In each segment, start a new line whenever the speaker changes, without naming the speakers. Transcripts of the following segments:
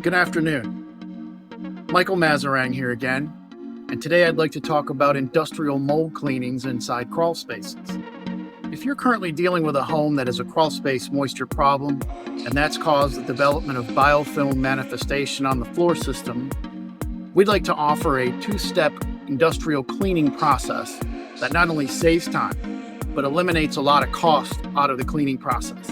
Good afternoon. Michael Mazarang here again, and today I'd like to talk about industrial mold cleanings inside crawl spaces. If you're currently dealing with a home that has a crawl space moisture problem, and that's caused the development of biofilm manifestation on the floor system, we'd like to offer a two-step industrial cleaning process that not only saves time, but eliminates a lot of cost out of the cleaning process.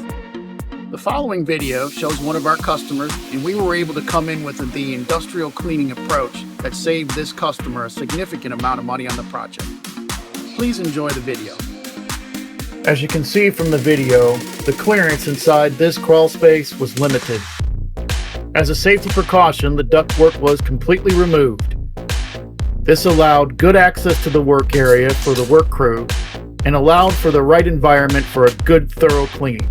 The following video shows one of our customers, and we were able to come in with the industrial cleaning approach that saved this customer a significant amount of money on the project. Please enjoy the video. As you can see from the video, the clearance inside this crawl space was limited. As a safety precaution, the ductwork was completely removed. This allowed good access to the work area for the work crew and allowed for the right environment for a good, thorough cleaning.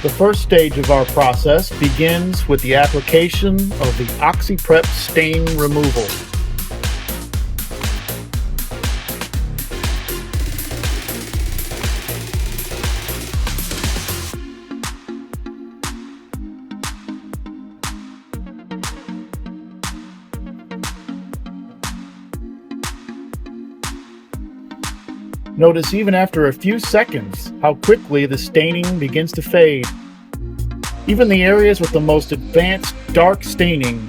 The first stage of our process begins with the application of the OxyPrep stain removal. Notice even after a few seconds how quickly the staining begins to fade. Even the areas with the most advanced dark staining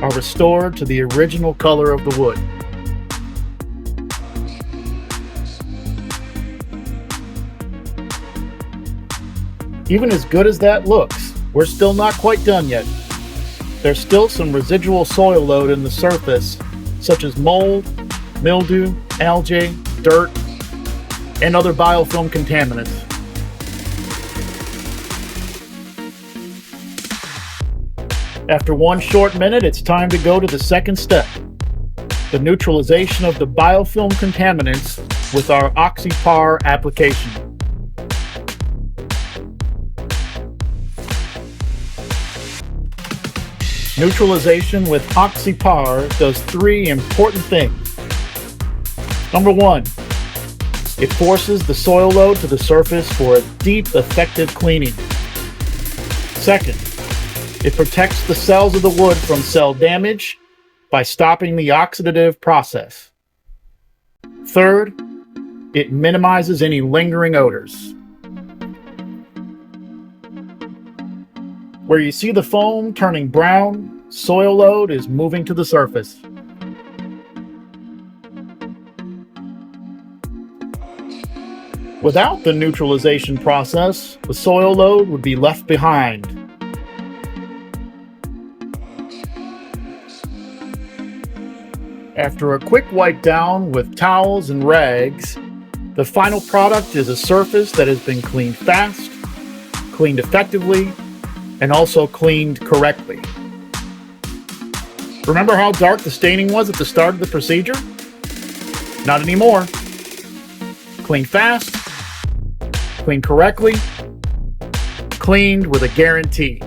are restored to the original color of the wood. Even as good as that looks, we're still not quite done yet. There's still some residual soil load in the surface, such as mold, mildew, algae, dirt, and other biofilm contaminants. After one short minute, it's time to go to the second step, the neutralization of the biofilm contaminants with our OxyPar application. Neutralization with OxyPar does three important things. Number one, it forces the soil load to the surface for a deep, effective cleaning. Second, it protects the cells of the wood from cell damage by stopping the oxidative process. Third, it minimizes any lingering odors. Where you see the foam turning brown, soil load is moving to the surface. Without the neutralization process, the soil load would be left behind. After a quick wipe down with towels and rags, the final product is a surface that has been cleaned fast, cleaned effectively, and also cleaned correctly. Remember how dark the staining was at the start of the procedure? Not anymore. Clean fast, cleaned correctly, cleaned with a guarantee.